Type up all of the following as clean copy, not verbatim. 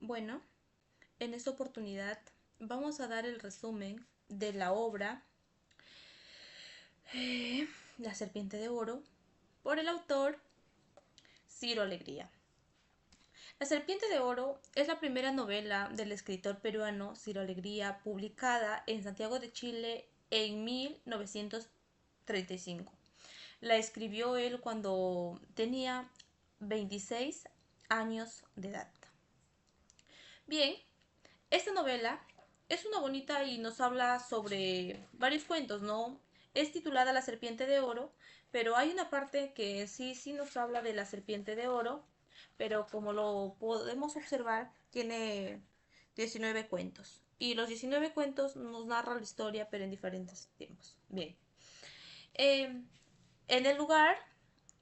Bueno, en esta oportunidad vamos a dar el resumen de la obra La Serpiente de Oro por el autor Ciro Alegría. La Serpiente de Oro es la primera novela del escritor peruano Ciro Alegría publicada en Santiago de Chile en 1935. La escribió él cuando tenía 26 años de edad. Bien, esta novela es una bonita y nos habla sobre varios cuentos, ¿no? Es titulada La Serpiente de Oro, pero hay una parte que sí nos habla de la Serpiente de Oro, pero como lo podemos observar, tiene 19 cuentos. Y los 19 cuentos nos narran la historia, pero en diferentes tiempos. Bien. Eh, en el lugar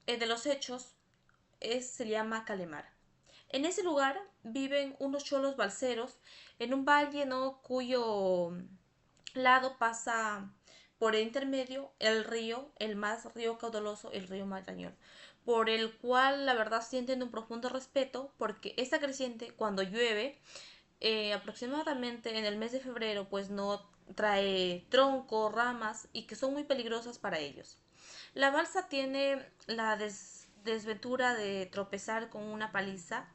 de los hechos se llama Calemar. En ese lugar viven unos cholos balseros en un valle, ¿no?, cuyo lado pasa por el intermedio el río, el más río caudaloso, el río Marañón, por el cual la verdad sienten un profundo respeto porque esta creciente cuando llueve, aproximadamente en el mes de febrero, pues no trae troncos, ramas y que son muy peligrosas para ellos. La balsa tiene la desventura de tropezar con una paliza,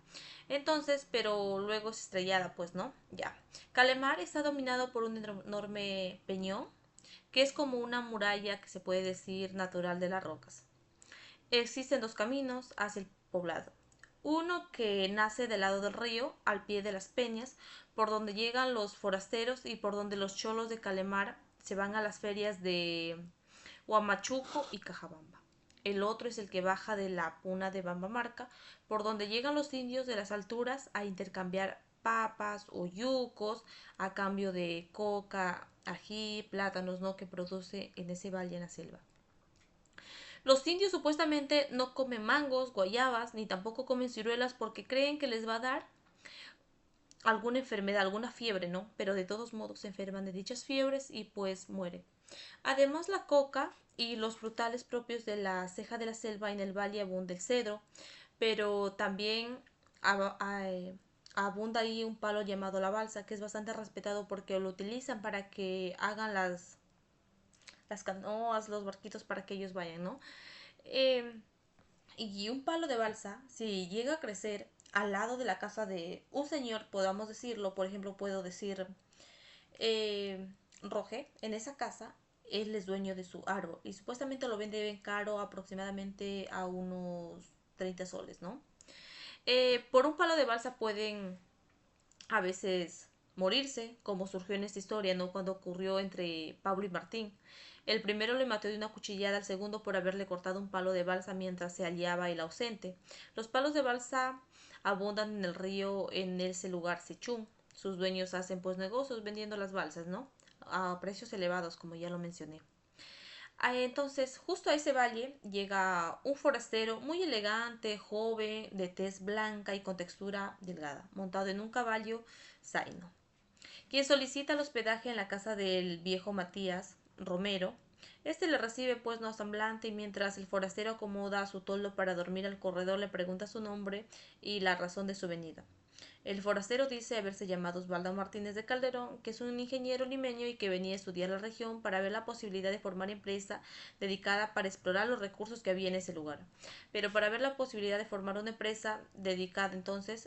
entonces, pero luego es estrellada, pues, ¿no? Ya. Calemar está dominado por un enorme peñón, que es como una muralla que se puede decir natural de las rocas. Existen dos caminos hacia el poblado. Uno que nace del lado del río, al pie de las peñas, por donde llegan los forasteros y por donde los cholos de Calemar se van a las ferias de Huamachuco y Cajabamba. El otro es el que baja de la puna de Bambamarca, por donde llegan los indios de las alturas a intercambiar papas o yucos a cambio de coca, ají, plátanos, ¿no?, que produce en ese valle en la selva. Los indios supuestamente no comen mangos, guayabas, ni tampoco comen ciruelas porque creen que les va a dar alguna enfermedad, alguna fiebre, ¿no? Pero de todos modos se enferman de dichas fiebres y pues mueren. Además, la coca y los frutales propios de la ceja de la selva en el valle abunda el cedro, pero también abunda ahí un palo llamado la balsa, que es bastante respetado porque lo utilizan para que hagan las canoas, los barquitos para que ellos vayan, ¿no? Eh, y un palo de balsa, si llega a crecer al lado de la casa de un señor, podamos decirlo, por ejemplo, puedo decir eh, Roge, en esa casa, él es dueño de su árbol y supuestamente lo vende bien caro, aproximadamente a unos 30 soles, ¿no? Por un palo de balsa pueden a veces morirse, como surgió en esta historia, ¿no?, cuando ocurrió entre Pablo y Martín. El primero le mató de una cuchillada al segundo por haberle cortado un palo de balsa mientras se hallaba el ausente. Los palos de balsa abundan en el río en ese lugar Sechún. Sus dueños hacen pues negocios vendiendo las balsas, ¿no?, a precios elevados, como ya lo mencioné. Entonces, justo a ese valle llega un forastero muy elegante, joven, de tez blanca y con textura delgada, montado en un caballo zaino, quien solicita el hospedaje en la casa del viejo Matías Romero. Este le recibe pues no semblante y mientras el forastero acomoda su toldo para dormir al corredor le pregunta su nombre y la razón de su venida. El forastero dice haberse llamado Osvaldo Martínez de Calderón, que es un ingeniero limeño y que venía a estudiar la región para ver la posibilidad de formar empresa dedicada para explorar los recursos que había en ese lugar. Pero para ver la posibilidad de formar una empresa dedicada entonces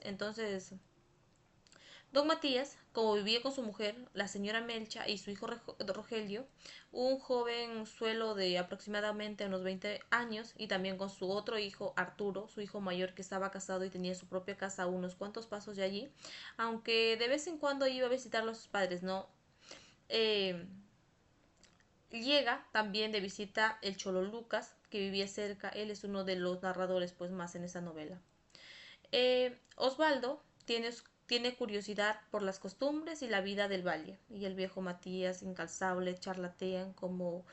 don Matías, como vivía con su mujer, la señora Melcha, y su hijo Rogelio, un joven suelo de aproximadamente unos 20 años, y también con su otro hijo Arturo, su hijo mayor, que estaba casado y tenía su propia casa a unos cuantos pasos de allí, aunque de vez en cuando iba a visitar a sus padres, ¿no? Eh, Llega también de visita el Cholo Lucas, que vivía cerca. Él es uno de los narradores pues más en esa novela. Osvaldo tiene curiosidad por las costumbres y la vida del valle, y el viejo Matías, incalzable, charlatean como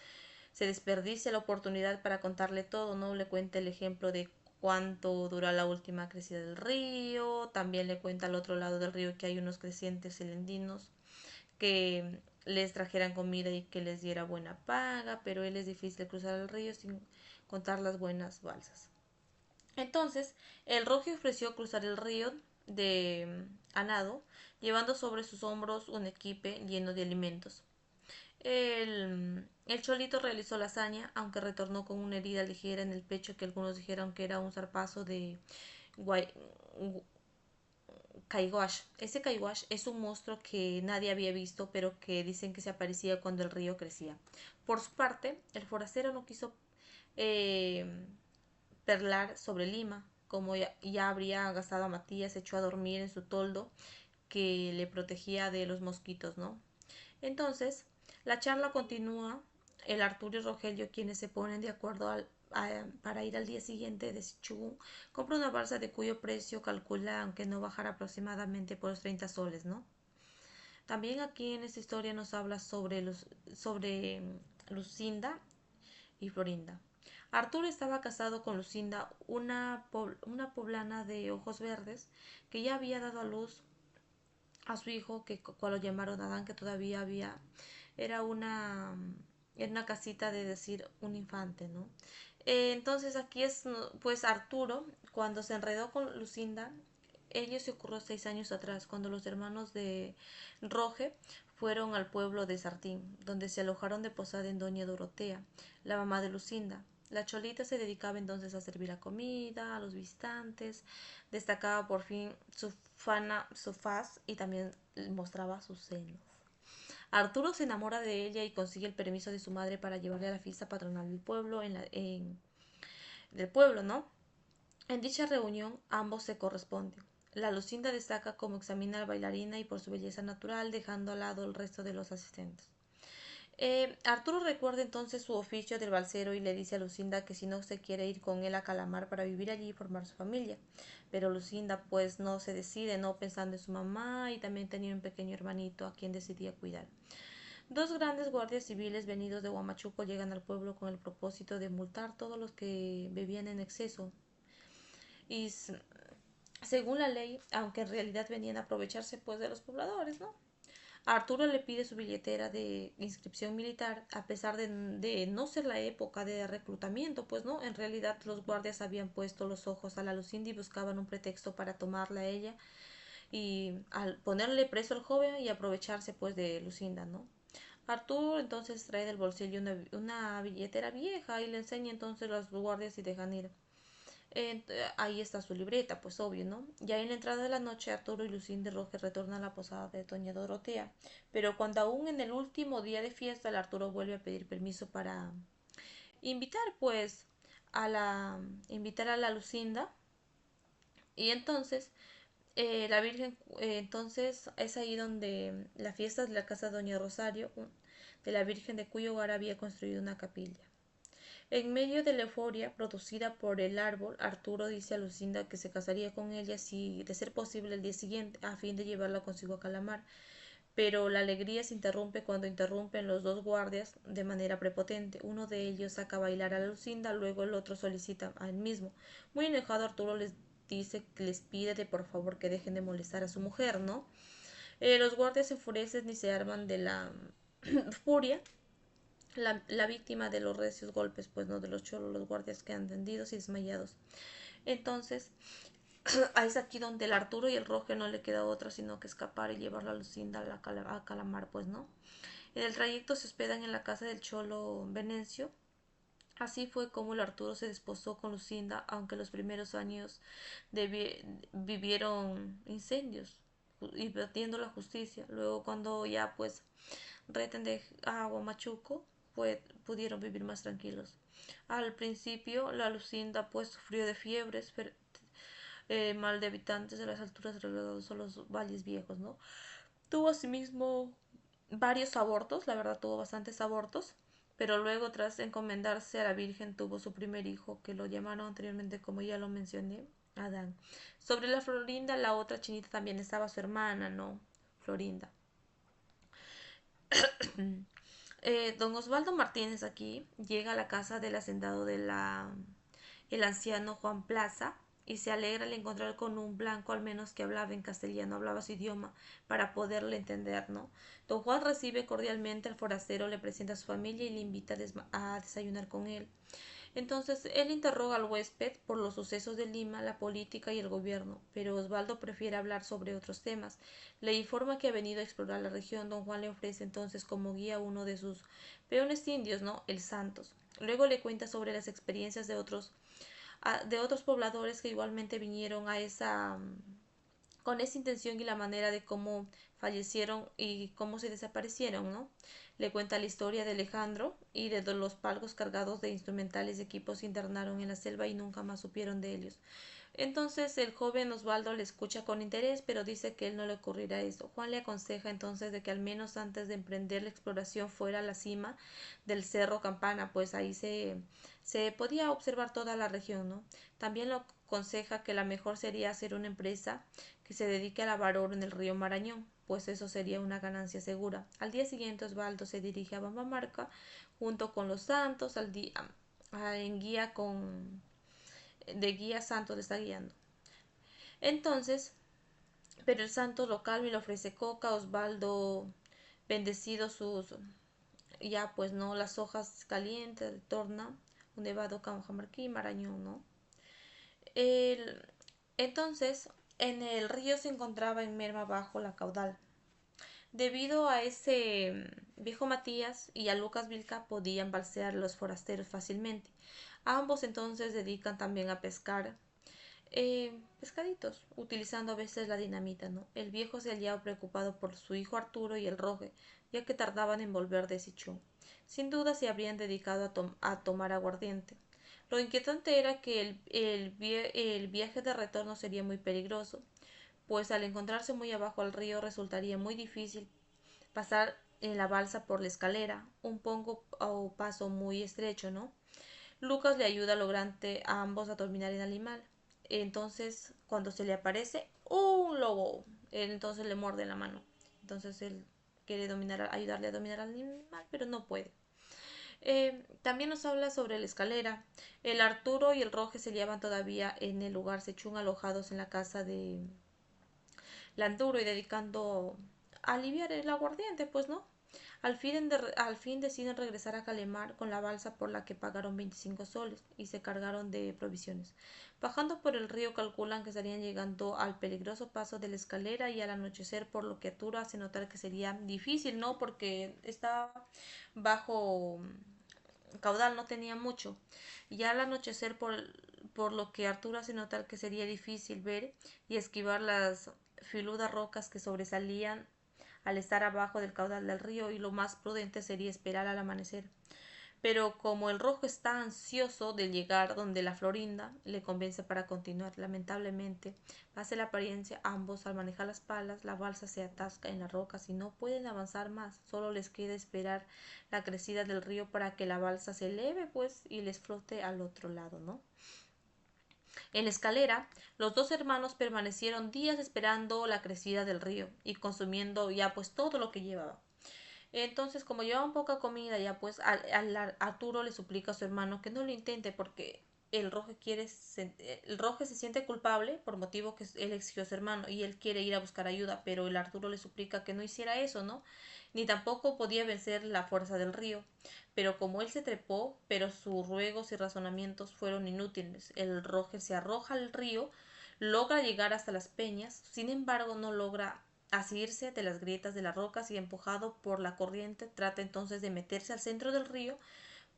se desperdicia la oportunidad para contarle todo, ¿no? Le cuenta el ejemplo de cuánto dura la última crecida del río, también le cuenta al otro lado del río que hay unos crecientes celendinos que les trajeran comida y que les diera buena paga, pero él es difícil cruzar el río sin contar las buenas balsas. Entonces, el Rojo ofreció cruzar el río de a nado, llevando sobre sus hombros un equipe lleno de alimentos. El cholito realizó la hazaña, aunque retornó con una herida ligera en el pecho que algunos dijeron que era un zarpazo de guay, Kaiwash. Ese Kaiwash es un monstruo que nadie había visto, pero que dicen que se aparecía cuando el río crecía. Por su parte, el forastero no quiso eh, perlar sobre Lima. Como ya habría gastado a Matías, se echó a dormir en su toldo que le protegía de los mosquitos, ¿no? Entonces, la charla continúa. El Arturo y Rogelio, quienes se ponen de acuerdo para ir al día siguiente de Sichugún, compra una balsa de cuyo precio calcula, aunque no bajara aproximadamente por los 30 soles, ¿no? También aquí en esta historia nos habla sobre Lucinda y Florinda. Arturo estaba casado con Lucinda, una poblana de ojos verdes, que ya había dado a luz a su hijo, que cual lo llamaron Adán, que todavía había, era una, era una casita de decir un infante, ¿no? Entonces aquí es, pues Arturo, cuando se enredó con Lucinda, ello se ocurrió 6 años atrás, cuando los hermanos de Roge fueron al pueblo de Sartín, donde se alojaron de posada en doña Dorotea, la mamá de Lucinda. La cholita se dedicaba entonces a servir la comida a los visitantes, destacaba por fin su faz y también mostraba sus senos. Arturo se enamora de ella y consigue el permiso de su madre para llevarle a la fiesta patronal del pueblo, del pueblo, ¿no? En dicha reunión ambos se corresponden. La Lucinda destaca como examina a la bailarina y por su belleza natural, dejando al lado el resto de los asistentes. Arturo recuerda entonces su oficio del balsero y le dice a Lucinda que si no se quiere ir con él a Calamar para vivir allí y formar su familia. Pero Lucinda pues no se decide, no pensando en su mamá y también tenía un pequeño hermanito a quien decidía cuidar. Dos grandes guardias civiles venidos de Huamachuco llegan al pueblo con el propósito de multar a todos los que bebían en exceso. Y según la ley, aunque en realidad venían a aprovecharse pues de los pobladores, ¿no? A Arturo le pide su billetera de inscripción militar, a pesar de no ser la época de reclutamiento, pues no, en realidad los guardias habían puesto los ojos a la Lucinda y buscaban un pretexto para tomarla a ella y al ponerle preso al joven y aprovecharse pues de Lucinda, ¿no? Arturo entonces trae del bolsillo una billetera vieja y le enseña entonces a los guardias y dejan ir. Ahí está su libreta, pues obvio, ¿no? Ya en la entrada de la noche, Arturo y Lucinda Roque retornan a la posada de doña Dorotea, pero cuando aún en el último día de fiesta, el Arturo vuelve a pedir permiso para invitar, pues, invitar a la Lucinda, y entonces la Virgen, entonces es ahí donde la fiesta de la casa de doña Rosario, de la Virgen de cuyo hogar había construido una capilla. En medio de la euforia producida por el árbol, Arturo dice a Lucinda que se casaría con ella si, de ser posible, el día siguiente, a fin de llevarla consigo a Calamar. Pero la alegría se interrumpe cuando interrumpen los dos guardias de manera prepotente. Uno de ellos saca a bailar a Lucinda, luego el otro solicita a él mismo. Muy enojado, Arturo les dice que les pide de por favor que dejen de molestar a su mujer, ¿no? Los guardias se enfurecen y se arman de la furia. La víctima de los recios golpes, pues no de los cholos, los guardias quedan tendidos y desmayados. Entonces, es aquí donde el Arturo y el Roge no le queda otra sino que escapar y llevarla a Lucinda a Calamar, pues no. En el trayecto se hospedan en la casa del cholo Venencio. Así fue como el Arturo se desposó con Lucinda, aunque los primeros años vivieron incendios y batiendo la justicia. Luego cuando ya pues reten de agua machuco, pues pudieron vivir más tranquilos. Al principio la Lucinda pues sufrió de fiebres, mal de habitantes de las alturas alrededor de los valles viejos, ¿no? Tuvo asimismo varios abortos, la verdad tuvo bastantes abortos, pero luego tras encomendarse a la Virgen tuvo su primer hijo, que lo llamaron anteriormente, como ya lo mencioné, Adán. Sobre la Florinda, la otra chinita también estaba su hermana, ¿no? Florinda. Don Osvaldo Martínez aquí llega a la casa del hacendado el anciano Juan Plaza y se alegra al encontrar con un blanco al menos que hablaba en castellano, hablaba su idioma para poderle entender, ¿no? Don Juan recibe cordialmente al forastero, le presenta a su familia y le invita a desayunar con él. Entonces él interroga al huésped por los sucesos de Lima, la política y el gobierno, pero Osvaldo prefiere hablar sobre otros temas. Le informa que ha venido a explorar la región. Don Juan le ofrece entonces como guía uno de sus peones indios, ¿no? El Santos. Luego le cuenta sobre las experiencias de otros pobladores que igualmente vinieron a esa con esa intención y la manera de cómo fallecieron y cómo se desaparecieron, ¿no? Le cuenta la historia de Alejandro y de los palcos cargados de instrumentales y equipos se internaron en la selva y nunca más supieron de ellos. Entonces el joven Osvaldo le escucha con interés, pero dice que él no le ocurrirá eso. Juan le aconseja entonces de que al menos antes de emprender la exploración fuera a la cima del Cerro Campana, pues ahí se podía observar toda la región, ¿no? También lo aconseja que la mejor sería hacer una empresa que se dedique a lavar oro en el río Marañón, pues eso sería una ganancia segura. Al día siguiente Osvaldo se dirige a Bambamarca junto con los santos, en guía de guía santo le está guiando. Entonces, pero el santo lo calma y le ofrece coca. Osvaldo, bendecido sus, ya pues no, las hojas calientes, torna un nevado cajamarquí y marañón, ¿no? El, entonces, en el río se encontraba en merma bajo la caudal. Debido a ese viejo Matías y a Lucas Vilca podían balsear los forasteros fácilmente. Ambos entonces dedican también a pescar pescaditos, utilizando a veces la dinamita, ¿no? El viejo se hallaba preocupado por su hijo Arturo y el Roge, ya que tardaban en volver de Sichú. Sin duda se habrían dedicado a tomar aguardiente. Lo inquietante era que el viaje de retorno sería muy peligroso, pues al encontrarse muy abajo al río resultaría muy difícil pasar en la balsa por la escalera, un pongo o paso muy estrecho, ¿no? Lucas le ayuda logrante a ambos a dominar el animal. Entonces, cuando se le aparece un lobo, él entonces le muerde la mano. Entonces él quiere ayudarle a dominar al animal, pero no puede. También nos habla sobre la escalera. El Arturo y el Roge se llevan todavía en el lugar Sechún alojados en la casa de Landuro y dedicando a aliviar el aguardiente, pues no. Al fin deciden regresar a Calemar con la balsa por la que pagaron 25 soles y se cargaron de provisiones. Bajando por el río calculan que estarían llegando al peligroso paso de la escalera y al anochecer, por lo que Arturo hace notar que sería difícil, ¿no? Porque está bajo caudal, no tenía mucho. Ya al anochecer, por lo que Arturo hace notar que sería difícil ver y esquivar las filudas rocas que sobresalían al estar abajo del caudal del río, y lo más prudente sería esperar al amanecer. Pero como el Rojo está ansioso de llegar donde la Florinda, le convence para continuar. Lamentablemente, pase la apariencia, ambos al manejar las palas, la balsa se atasca en las rocas y no pueden avanzar más. Solo les queda esperar la crecida del río para que la balsa se eleve, pues, y les flote al otro lado, ¿no? En la escalera, los dos hermanos permanecieron días esperando la crecida del río y consumiendo ya pues todo lo que llevaba. Entonces, como llevaban poca comida, ya pues Arturo le suplica a su hermano que no lo intente porque el Roge se siente culpable por motivo que él exigió a su hermano y él quiere ir a buscar ayuda, pero el Arturo le suplica que no hiciera eso, ¿no? Ni tampoco podía vencer la fuerza del río. Pero como él se trepó, pero sus ruegos y razonamientos fueron inútiles. El Roge se arroja al río, logra llegar hasta las peñas, sin embargo no logra asirse de las grietas de las rocas y empujado por la corriente trata entonces de meterse al centro del río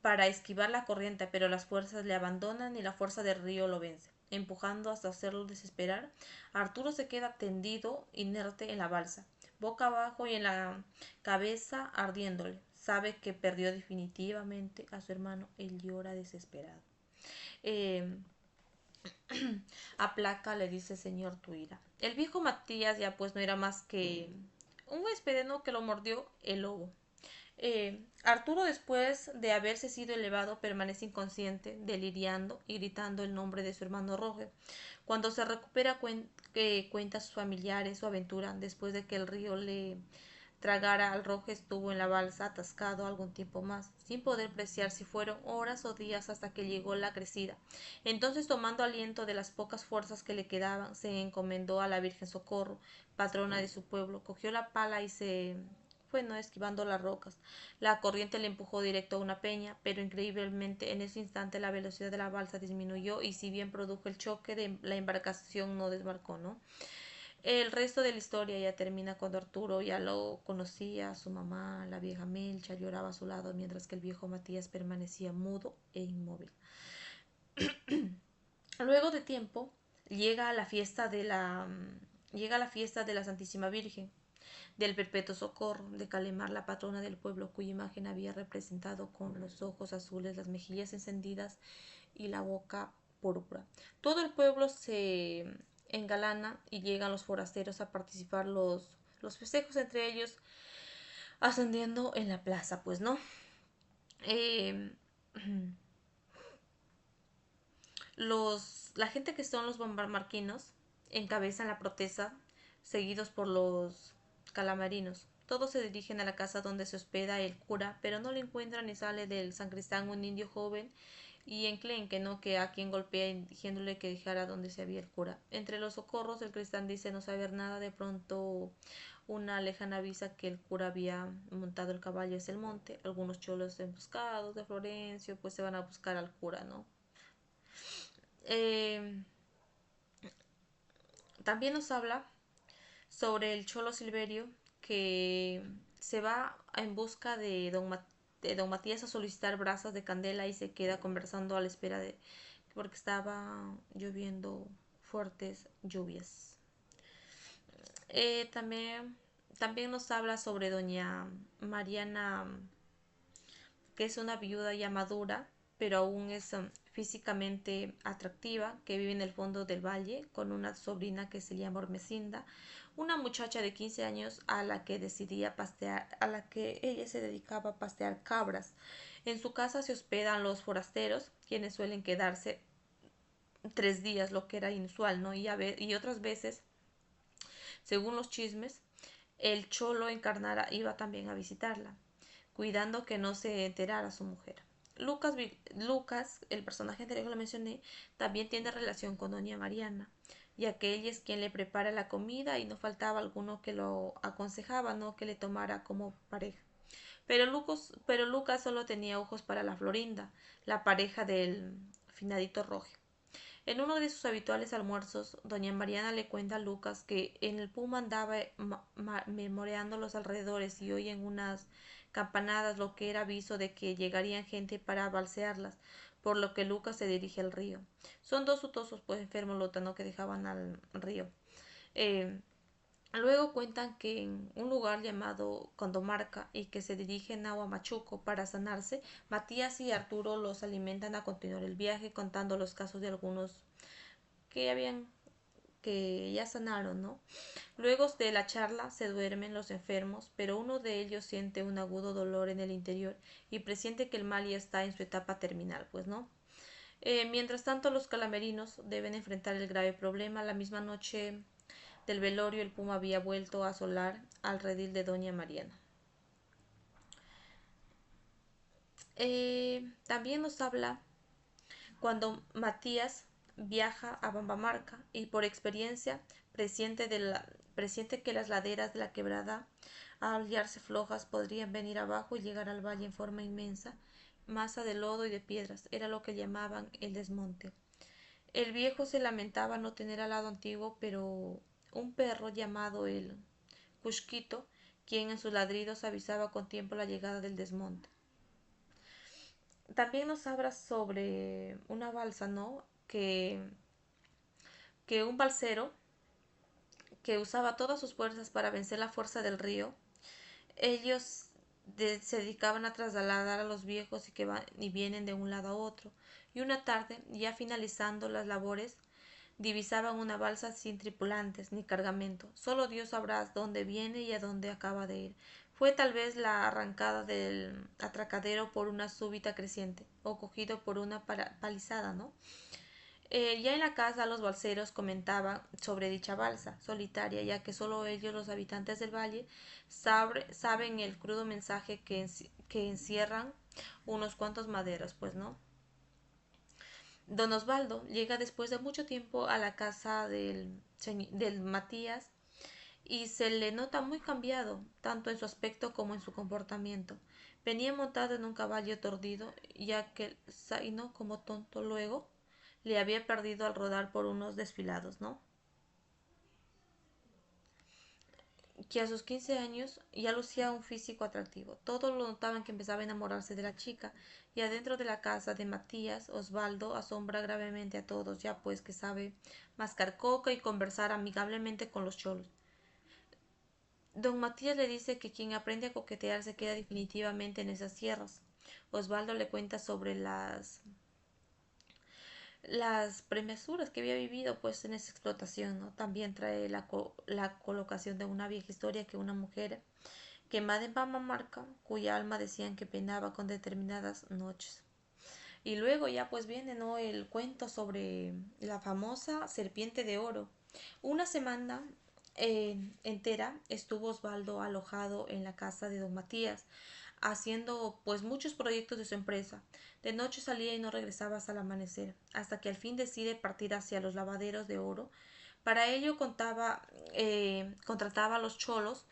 para esquivar la corriente, pero las fuerzas le abandonan y la fuerza del río lo vence. Empujando hasta hacerlo desesperar, Arturo se queda tendido, inerte en la balsa, boca abajo y en la cabeza ardiéndole. Sabe que perdió definitivamente a su hermano. Él llora desesperado. Eh, Aplaca, le dice señor tu ira. El viejo Matías ya pues no era más que un huésped, ¿no? Que lo mordió el lobo. Arturo, después de haberse sido elevado, permanece inconsciente, deliriando y gritando el nombre de su hermano Roger. Cuando se recupera, cuenta a sus familiares su aventura después de que el río le tragara al Roger. Estuvo en la balsa atascado algún tiempo más, sin poder apreciar si fueron horas o días hasta que llegó la crecida. Entonces, tomando aliento de las pocas fuerzas que le quedaban, se encomendó a la Virgen Socorro, patrona de su pueblo, cogió la pala y se fue, ¿no? Esquivando las rocas. La corriente le empujó directo a una peña, pero increíblemente en ese instante la velocidad de la balsa disminuyó y si bien produjo el choque de la embarcación no desbarcó, ¿no? El resto de la historia ya termina cuando Arturo ya lo conocía, su mamá, la vieja Melcha, lloraba a su lado mientras que el viejo Matías permanecía mudo e inmóvil. Luego de tiempo llega la fiesta de la Santísima Virgen del Perpetuo Socorro de Calemar, la patrona del pueblo, cuya imagen había representado con los ojos azules, las mejillas encendidas y la boca púrpura. Todo el pueblo se engalana y llegan los forasteros a participar los festejos, entre ellos ascendiendo en la plaza, pues no. Eh, la gente que son los bombarmarquinos encabezan la protesta, seguidos por los calamarinos. Todos se dirigen a la casa donde se hospeda el cura, pero no le encuentran y sale del sancristán un indio joven y enclenque, ¿no? Que a quien golpea diciéndole que dejara donde se había el cura. Entre los socorros el cristán dice no saber nada, de pronto una lejana avisa que el cura había montado el caballo hacia el monte. Algunos cholos emboscados de Florencio pues se van a buscar al cura, ¿no? Eh, También nos habla sobre el cholo Silverio que se va en busca de don Matías a solicitar brasas de candela y se queda conversando a la espera de porque estaba lloviendo fuertes lluvias. También nos habla sobre doña Mariana, que es una viuda ya madura, pero aún es físicamente atractiva, que vive en el fondo del valle con una sobrina que se llama Ormecinda, una muchacha de 15 años a la que decidía pastear, a la que ella se dedicaba a pastear cabras. En su casa se hospedan los forasteros, quienes suelen quedarse 3 días, lo que era inusual, ¿no? Y otras veces, según los chismes, el cholo encarnara iba también a visitarla, cuidando que no se enterara su mujer. Lucas, el personaje anterior que lo mencioné, también tiene relación con doña Mariana, ya que ella es quien le prepara la comida y no faltaba alguno que lo aconsejaba, no que le tomara como pareja. Pero Lucas solo tenía ojos para la Florinda, la pareja del finadito Roge. En uno de sus habituales almuerzos, doña Mariana le cuenta a Lucas que en el Puma andaba memoreando los alrededores y oye en unas campanadas, lo que era aviso de que llegarían gente para balsearlas, por lo que Lucas se dirige al río. Son dos utosos, pues enfermos lotano que dejaban al río. Eh, Luego cuentan que en un lugar llamado Condomarca y que se dirigen a Huamachuco para sanarse, Matías y Arturo los alimentan a continuar el viaje contando los casos de algunos que habían que ya sanaron, ¿no? Luego de la charla se duermen los enfermos, pero uno de ellos siente un agudo dolor en el interior y presiente que el mal ya está en su etapa terminal, pues, ¿no? Mientras tanto, los calamerinos deben enfrentar el grave problema. La misma noche del velorio, el puma había vuelto a asolar al redil de doña Mariana. También nos habla cuando Matías viaja a Bambamarca y por experiencia presiente que las laderas de la quebrada, al hallarse flojas, podrían venir abajo y llegar al valle en forma inmensa, masa de lodo y de piedras, era lo que llamaban el desmonte. El viejo se lamentaba no tener al lado antiguo, pero un perro llamado el Cusquito, quien en sus ladridos avisaba con tiempo la llegada del desmonte. También nos habla sobre una balsa, ¿no? Que un balsero que usaba todas sus fuerzas para vencer la fuerza del río, ellos se dedicaban a trasladar a los viejos y que van y vienen de un lado a otro. Y una tarde, ya finalizando las labores, divisaban una balsa sin tripulantes ni cargamento. Solo Dios sabrá dónde viene y a dónde acaba de ir. Fue tal vez la arrancada del atracadero por una súbita creciente, o cogido por una palizada, ¿no? Ya en la casa los balseros comentaban sobre dicha balsa solitaria, ya que solo ellos, los habitantes del valle, saben el crudo mensaje que encierran unos cuantos maderos, pues no. Don Osvaldo llega después de mucho tiempo a la casa del Matías y se le nota muy cambiado, tanto en su aspecto como en su comportamiento. Venía montado en un caballo tordido, ya que Zaino, como tonto luego, le había perdido al rodar por unos desfilados, ¿no? Que a sus 15 años ya lucía un físico atractivo. Todos lo notaban que empezaba a enamorarse de la chica, y adentro de la casa de Matías, Osvaldo asombra gravemente a todos, ya pues que sabe mascar coca y conversar amigablemente con los cholos. Don Matías le dice que quien aprende a coquetear se queda definitivamente en esas tierras. Osvaldo le cuenta sobre las premesuras que había vivido pues en esa explotación, ¿no? También trae la colocación de una vieja historia que una mujer quemada en Pamamarca, cuya alma decían que penaba con determinadas noches. Y luego ya pues viene, ¿no?, el cuento sobre la famosa serpiente de oro. Una semana entera estuvo Osvaldo alojado en la casa de don Matías, haciendo pues muchos proyectos de su empresa. De noche salía y no regresaba hasta el amanecer, hasta que al fin decide partir hacia los lavaderos de oro. Para ello contrataba a los cholos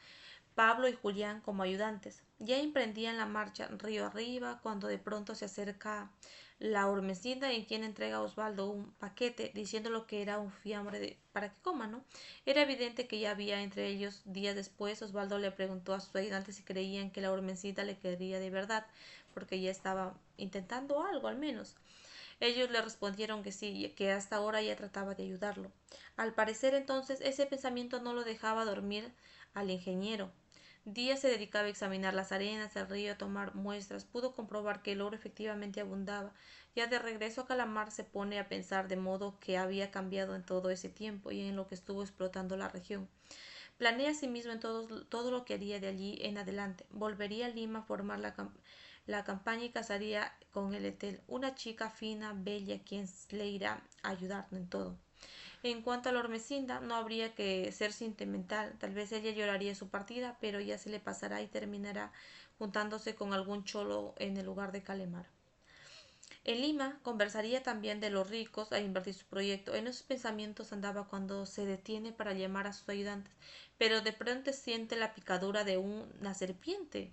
Pablo y Julián como ayudantes. Ya emprendían la marcha río arriba cuando de pronto se acerca la hormecida y quien entrega a Osvaldo un paquete diciéndolo que era un fiambre para que coma, ¿no? Era evidente que ya había entre ellos. Días después Osvaldo le preguntó a sus ayudantes si creían que la hormecida le quería de verdad, porque ya estaba intentando algo al menos. Ellos le respondieron que sí, que hasta ahora ya trataba de ayudarlo. Al parecer entonces ese pensamiento no lo dejaba dormir al ingeniero. Díaz se dedicaba a examinar las arenas del río, a tomar muestras. Pudo comprobar que el oro efectivamente abundaba. Ya de regreso a Calamar se pone a pensar de modo que había cambiado en todo ese tiempo y en lo que estuvo explotando la región. Planea asimismo en todo lo que haría de allí en adelante. Volvería a Lima a formar la campaña y casaría con el Etel, una chica fina, bella, quien le irá a ayudar en todo. En cuanto a la Ormecinda, no habría que ser sentimental. Tal vez ella lloraría su partida, pero ya se le pasará y terminará juntándose con algún cholo en el lugar de Calemar. En Lima conversaría también de los ricos a invertir su proyecto. En esos pensamientos andaba cuando se detiene para llamar a sus ayudantes, pero de pronto siente la picadura de una serpiente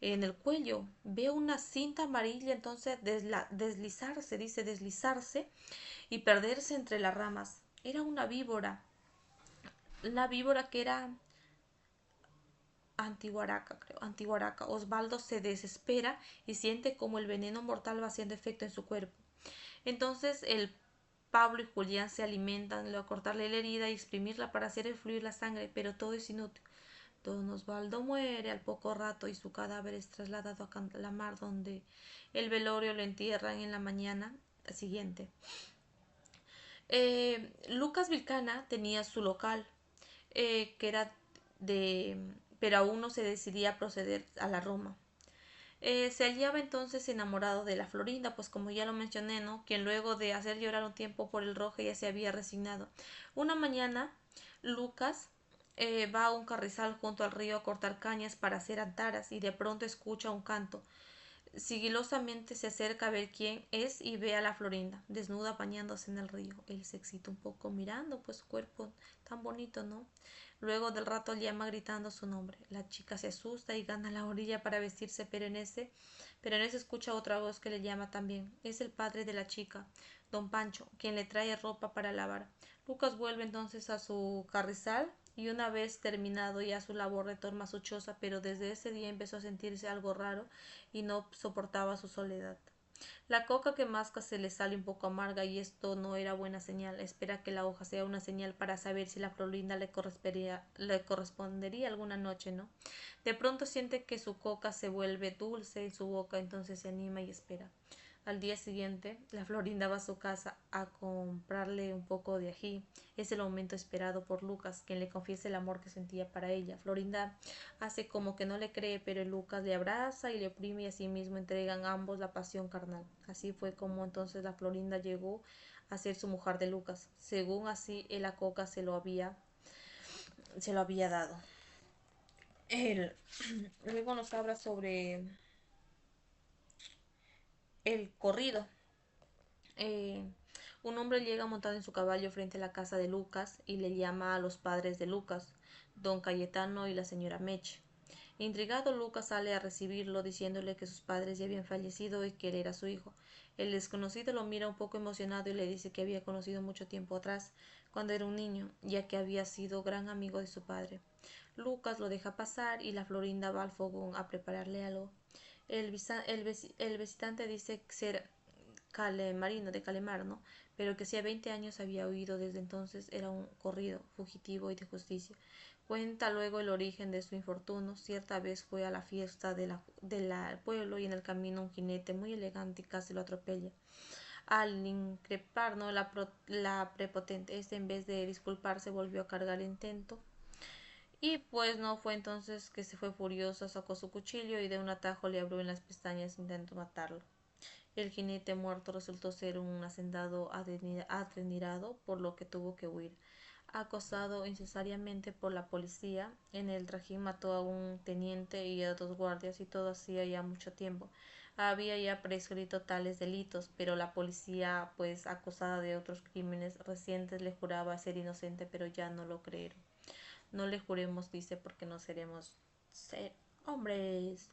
en el cuello. Ve una cinta amarilla entonces deslizarse, dice deslizarse y perderse entre las ramas. Era una víbora que era Antiguaraca, creo, Antiguaraca. Osvaldo se desespera y siente como el veneno mortal va haciendo efecto en su cuerpo. Entonces el Pablo y Julián se alimentan, a cortarle la herida y exprimirla para hacer fluir la sangre, pero todo es inútil. Don Osvaldo muere al poco rato y su cadáver es trasladado a Calamar, donde el velorio lo entierran en la mañana siguiente. Lucas Vilcana tenía su local, que era de, pero aún no se decidía a proceder a la Roma. Se hallaba entonces enamorado de la Florinda, pues como ya lo mencioné, ¿no?, quien luego de hacer llorar un tiempo por el rojo ya se había resignado. Una mañana, Lucas va a un carrizal junto al río a cortar cañas para hacer antaras y de pronto escucha un canto. Sigilosamente se acerca a ver quién es y ve a la Florinda, desnuda bañándose en el río. Él se excita un poco mirando, pues su cuerpo tan bonito, ¿no? Luego del rato llama gritando su nombre. La chica se asusta y gana la orilla para vestirse, pero en ese escucha otra voz que le llama también. Es el padre de la chica, don Pancho, quien le trae ropa para lavar. Lucas vuelve entonces a su carrizal y una vez terminado ya su labor retorna a su choza, pero desde ese día empezó a sentirse algo raro y no soportaba su soledad. La coca que masca se le sale un poco amarga y esto no era buena señal. Espera que la hoja sea una señal para saber si la Florinda le correspondería alguna noche, ¿no? De pronto siente que su coca se vuelve dulce en su boca, entonces se anima y espera. Al día siguiente, la Florinda va a su casa a comprarle un poco de ají. Es el momento esperado por Lucas, quien le confiesa el amor que sentía para ella. Florinda hace como que no le cree, pero Lucas le abraza y le oprime y asimismo entregan ambos la pasión carnal. Así fue como entonces la Florinda llegó a ser su mujer de Lucas. Según así, él a Coca se lo había dado. Él luego nos habla sobre el corrido. Eh, un hombre llega montado en su caballo frente a la casa de Lucas y le llama a los padres de Lucas. don Cayetano y la señora Meche. Intrigado, Lucas sale a recibirlo, diciéndole que sus padres ya habían fallecido y que él era su hijo. El desconocido lo mira un poco emocionado y le dice que había conocido mucho tiempo atrás, cuando era un niño, ya que había sido gran amigo de su padre. Lucas lo deja pasar y la Florinda va al fogón a prepararle algo. El visitante dice ser calemarino de Calemar, ¿no? Pero que hacía 20 años había huido, desde entonces era un corrido, fugitivo y de justicia. Cuenta luego el origen de su infortunio. Cierta vez fue a la fiesta del pueblo y en el camino un jinete muy elegante casi lo atropella. Al increpar, ¿no? la prepotente, este en vez de disculparse volvió a cargar el intento. Y pues no fue entonces que se fue furioso, sacó su cuchillo y de un atajo le abrió en las pestañas e intentó matarlo. El jinete muerto resultó ser un hacendado admirado, por lo que tuvo que huir. Acosado innecesariamente por la policía, en el trajín mató a un teniente y a dos guardias, y todo hacía ya mucho tiempo. Había ya prescrito tales delitos, pero la policía, pues acusada de otros crímenes recientes, le juraba ser inocente, pero ya no lo creyeron. No le juremos, dice, porque no seremos ser hombres.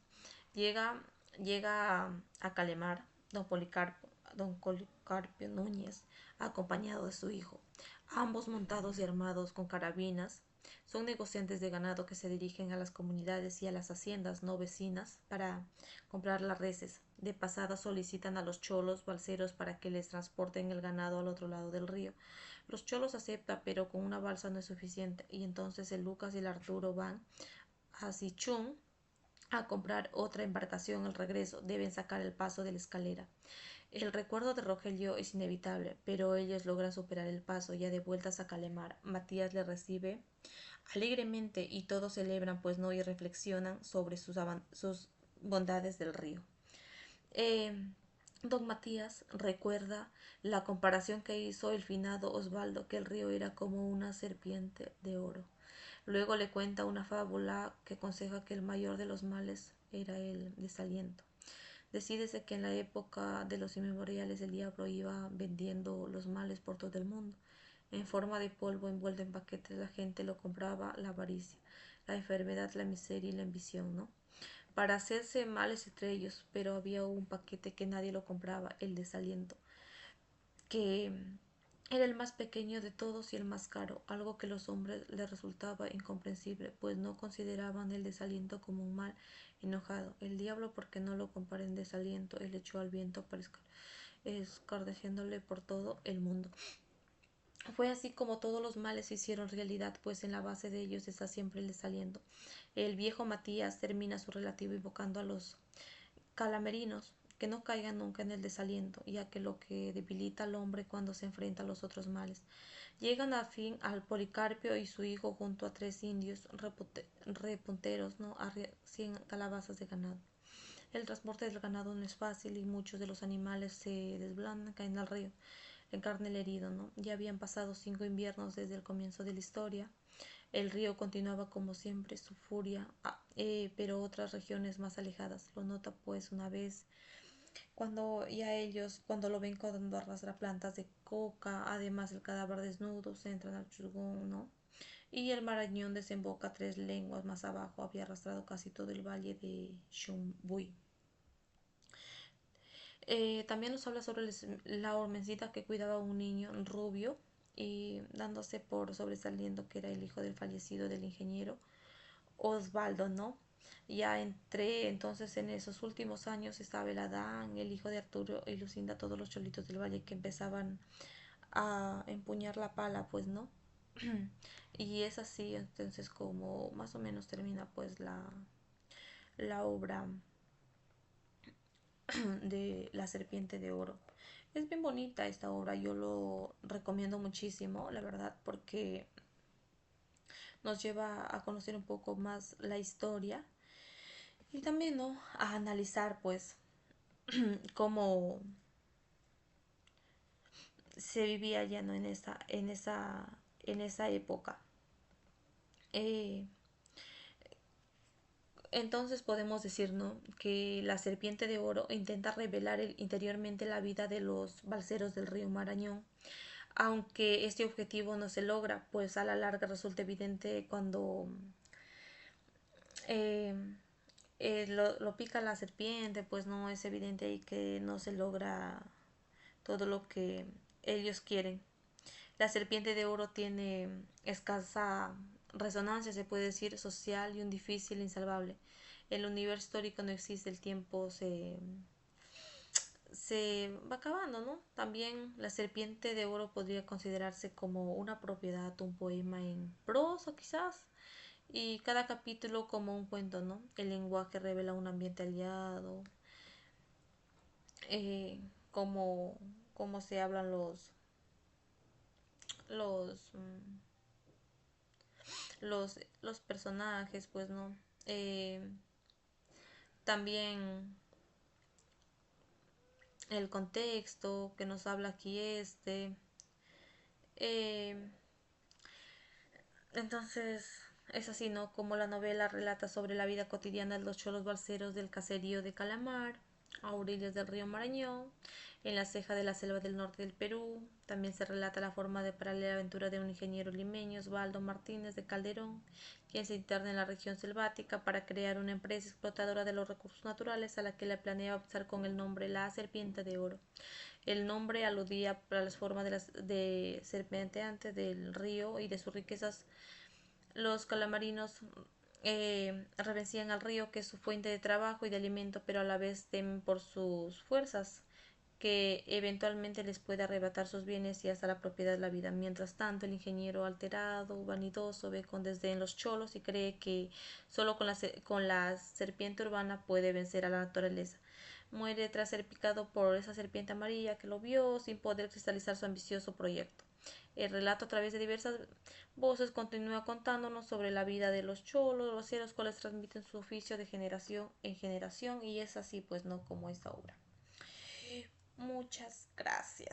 Llega, llega a Calemar don Policarpio Núñez, acompañado de su hijo, ambos montados y armados con carabinas. Son negociantes de ganado que se dirigen a las comunidades y a las haciendas no vecinas para comprar las reses. De pasada solicitan a los cholos balseros para que les transporten el ganado al otro lado del río. Los cholos aceptan, pero con una balsa no es suficiente, y entonces el Lucas y el Arturo van a Sichún a comprar otra embarcación al regreso. Deben sacar el paso de la escalera. El recuerdo de Rogelio es inevitable, pero ellos logran superar el paso. Ya de vueltas a Calemar, Matías le recibe alegremente y todos celebran, pues no, y reflexionan sobre sus bondades del río. Eh, Don Matías recuerda la comparación que hizo el finado Osvaldo, que el río era como una serpiente de oro. Luego le cuenta una fábula que aconseja que el mayor de los males era el desaliento. Decídese que en la época de los inmemoriales el diablo iba vendiendo los males por todo el mundo. En forma de polvo envuelto en paquetes, la gente lo compraba, la avaricia, la enfermedad, la miseria y la ambición, ¿no? Para hacerse males entre ellos, pero había un paquete que nadie lo compraba, el desaliento, que era el más pequeño de todos y el más caro, algo que a los hombres les resultaba incomprensible, pues no consideraban el desaliento como un mal enojado. El diablo, porque no lo compara en desaliento, él echó al viento para escarneciéndole por todo el mundo. Fue así como todos los males se hicieron realidad, pues en la base de ellos está siempre el desaliento. El viejo Matías termina su relativo invocando a los calamerinos, que no caigan nunca en el desaliento, ya que lo que debilita al hombre cuando se enfrenta a los otros males. Llegan a fin al Policarpio y su hijo junto a 3 indios repunteros, ¿no? A 100 calabazas de ganado. El transporte del ganado no es fácil y muchos de los animales se desblandan, caen al río. En carne el herido, ¿no? Ya habían pasado 5 inviernos desde el comienzo de la historia. El río continuaba como siempre su furia, pero otras regiones más alejadas. Lo nota pues una vez cuando lo ven cuando arrastra plantas de coca, además el cadáver desnudo, se entran al churgón, ¿no? Y el Marañón desemboca 3 leguas más abajo, había arrastrado casi todo el valle de Shumbuy. También nos habla sobre la hormencita que cuidaba a un niño rubio y dándose por sobresaliendo que era el hijo del fallecido del ingeniero Osvaldo, ¿no? Ya entré entonces en esos últimos años estaba el Adán, el hijo de Arturo y Lucinda, todos los cholitos del valle que empezaban a empuñar la pala, pues, ¿no? Y es así, entonces, como más o menos termina pues la obra de La Serpiente de Oro. Es bien bonita esta obra, yo lo recomiendo muchísimo, la verdad, porque nos lleva a conocer un poco más la historia y también, ¿no? A analizar pues cómo se vivía ya, ¿no? En esa época. Eh, entonces podemos decir, ¿no? Que la serpiente de oro intenta revelar interiormente la vida de los balseros del río Marañón aunque este objetivo no se logra, pues a la larga resulta evidente cuando eh, lo pica la serpiente, pues no es evidente ahí que no se logra todo lo que ellos quieren. La serpiente de oro tiene escasa resonancia, se puede decir, social y un difícil insalvable. En el universo histórico no existe, el tiempo se va acabando, ¿no? También la serpiente de oro podría considerarse como una propiedad, un poema en prosa quizás, y cada capítulo como un cuento, ¿no? El lenguaje revela un ambiente aliado, eh, cómo, cómo se hablan los, mm, los personajes, pues, ¿no? Eh, también el contexto que nos habla aquí eh, entonces, es así, ¿no? Como la novela relata sobre la vida cotidiana de los cholos balseros del caserío de Calamar, a orillas del río Marañón, en la ceja de la selva del norte del Perú. También se relata la forma de paralela aventura de un ingeniero limeño, Osvaldo Martínez de Calderón, quien se interna en la región selvática para crear una empresa explotadora de los recursos naturales a la que le planea bautizar con el nombre La Serpiente de Oro. El nombre aludía a las formas de serpenteante del río y de sus riquezas. Los calamarinos reverencian al río, que es su fuente de trabajo y de alimento, pero a la vez temen por sus fuerzas, que eventualmente les puede arrebatar sus bienes y hasta la propiedad de la vida. Mientras tanto, el ingeniero alterado, vanidoso, ve con desdén los cholos y cree que solo con la serpiente urbana puede vencer a la naturaleza. Muere tras ser picado por esa serpiente amarilla que lo vio sin poder cristalizar su ambicioso proyecto. El relato a través de diversas voces continúa contándonos sobre la vida de los cholos, los cielos cuales transmiten su oficio de generación en generación, y es así pues no como esta obra. Muchas gracias.